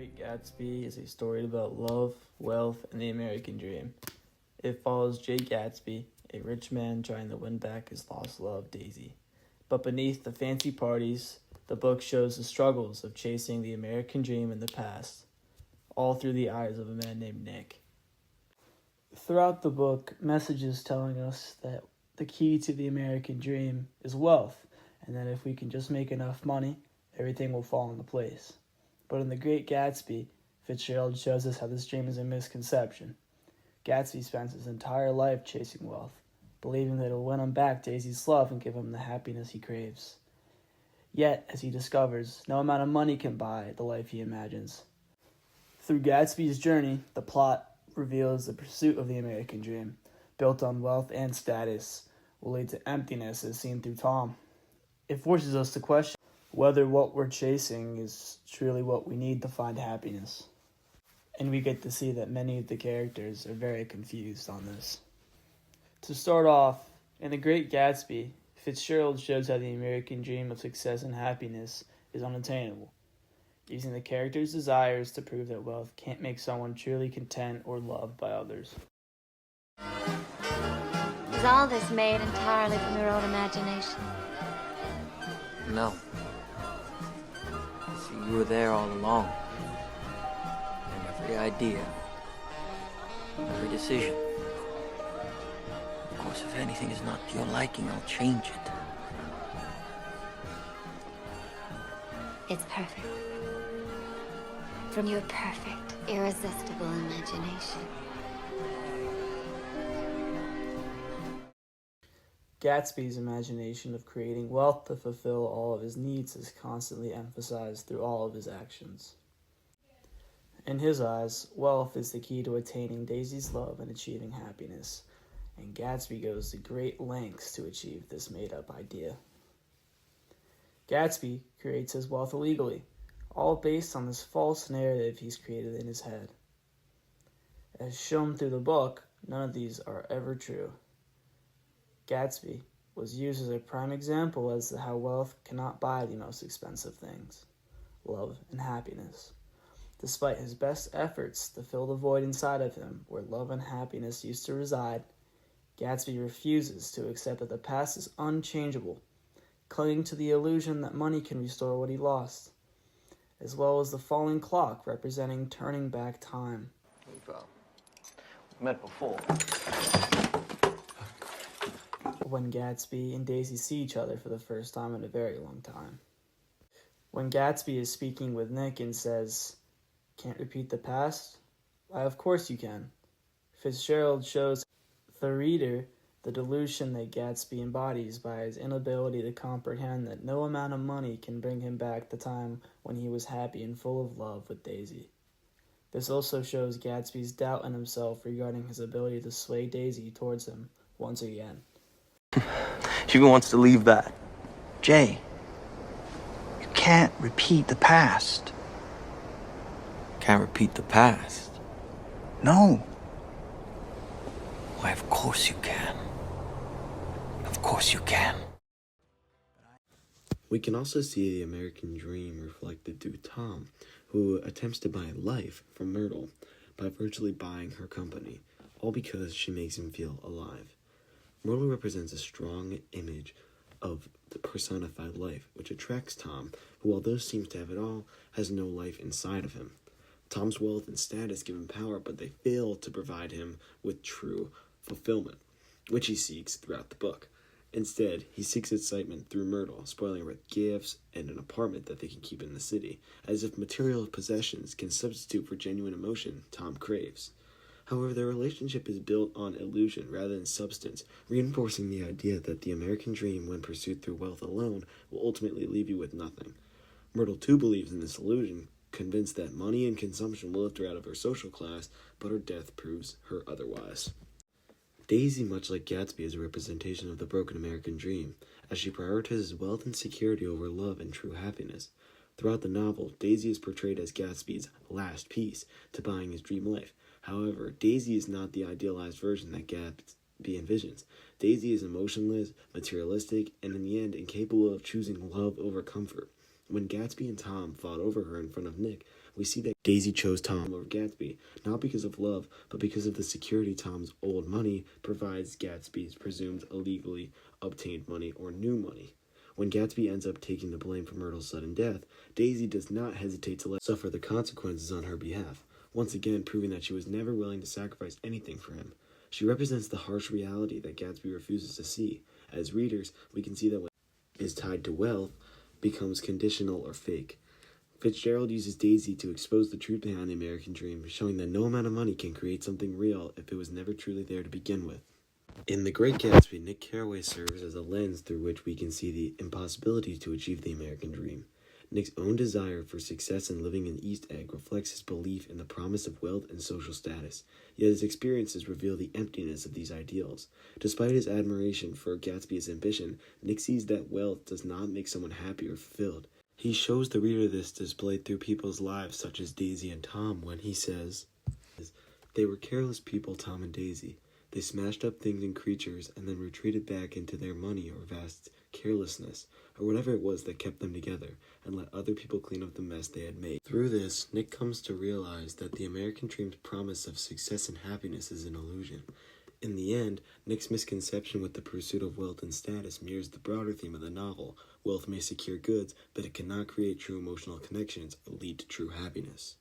Great Gatsby is a story about love, wealth, and the American dream. It follows Jay Gatsby, a rich man trying to win back his lost love, Daisy. But beneath the fancy parties, the book shows the struggles of chasing the American dream in the past, all through the eyes of a man named Nick. Throughout the book, messages telling us that the key to the American dream is wealth, and that if we can just make enough money, everything will fall into place. But in The Great Gatsby, Fitzgerald shows us how this dream is a misconception. Gatsby spends his entire life chasing wealth, believing that it will win him back Daisy's love and give him the happiness he craves. Yet, as he discovers, no amount of money can buy the life he imagines. Through Gatsby's journey, the plot reveals the pursuit of the American dream, built on wealth and status, will lead to emptiness as seen through Tom. It forces us to question whether what we're chasing is truly what we need to find happiness. And we get to see that many of the characters are very confused on this. To start off, in The Great Gatsby, Fitzgerald shows how the American dream of success and happiness is unattainable, using the character's desires to prove that wealth can't make someone truly content or loved by others. Is all this made entirely from your own imagination? No. See, you were there all along. And every idea, every decision. Of course, if anything is not to your liking, I'll change it. It's perfect. From your perfect, irresistible imagination. Gatsby's imagination of creating wealth to fulfill all of his needs is constantly emphasized through all of his actions. In his eyes, wealth is the key to attaining Daisy's love and achieving happiness, and Gatsby goes to great lengths to achieve this made-up idea. Gatsby creates his wealth illegally, all based on this false narrative he's created in his head. As shown through the book, none of these are ever true. Gatsby was used as a prime example as to how wealth cannot buy the most expensive things, love and happiness. Despite his best efforts to fill the void inside of him where love and happiness used to reside, Gatsby refuses to accept that the past is unchangeable, clinging to the illusion that money can restore what he lost, as well as the falling clock representing turning back time. We've met before. When Gatsby and Daisy see each other for the first time in a very long time. When Gatsby is speaking with Nick and says, "Can't repeat the past?" Why, of course you can. Fitzgerald shows the reader the delusion that Gatsby embodies by his inability to comprehend that no amount of money can bring him back the time when he was happy and full of love with Daisy. This also shows Gatsby's doubt in himself regarding his ability to sway Daisy towards him once again. She even wants to leave that. Jay, you can't repeat the past. Can't repeat the past. No. Why, of course you can. Of course you can. We can also see the American dream reflected through Tom, who attempts to buy life from Myrtle by virtually buying her company, all because she makes him feel alive. Myrtle represents a strong image of the personified life, which attracts Tom, who, although seems to have it all, has no life inside of him. Tom's wealth and status give him power, but they fail to provide him with true fulfillment, which he seeks throughout the book. Instead, he seeks excitement through Myrtle, spoiling her with gifts and an apartment that they can keep in the city, as if material possessions can substitute for genuine emotion Tom craves. However, their relationship is built on illusion rather than substance, reinforcing the idea that the American dream, when pursued through wealth alone, will ultimately leave you with nothing. Myrtle too believes in this illusion, convinced that money and consumption will lift her out of her social class, but her death proves her otherwise. Daisy, much like Gatsby, is a representation of the broken American dream, as she prioritizes wealth and security over love and true happiness. Throughout the novel, Daisy is portrayed as Gatsby's last piece to buying his dream life. However, Daisy is not the idealized version that Gatsby envisions. Daisy is emotionless, materialistic, and in the end incapable of choosing love over comfort. When Gatsby and Tom fought over her in front of Nick, we see that Daisy chose Tom over Gatsby, not because of love, but because of the security Tom's old money provides Gatsby's presumed illegally obtained money or new money. When Gatsby ends up taking the blame for Myrtle's sudden death, Daisy does not hesitate to let suffer the consequences on her behalf, once again proving that she was never willing to sacrifice anything for him. She represents the harsh reality that Gatsby refuses to see. As readers, we can see that what is tied to wealth becomes conditional or fake. Fitzgerald uses Daisy to expose the truth behind the American dream, showing that no amount of money can create something real if it was never truly there to begin with. In The Great Gatsby, Nick Carraway serves as a lens through which we can see the impossibility to achieve the American dream. Nick's own desire for success in living in East Egg reflects his belief in the promise of wealth and social status, yet his experiences reveal the emptiness of these ideals. Despite his admiration for Gatsby's ambition, Nick sees that wealth does not make someone happy or fulfilled. He shows the reader this displayed through people's lives such as Daisy and Tom when he says, "They were careless people, Tom and Daisy. They smashed up things and creatures and then retreated back into their money or vast carelessness, or whatever it was that kept them together, and let other people clean up the mess they had made." Through this, Nick comes to realize that the American dream's promise of success and happiness is an illusion. In the end, Nick's misconception with the pursuit of wealth and status mirrors the broader theme of the novel. Wealth may secure goods, but it cannot create true emotional connections or lead to true happiness.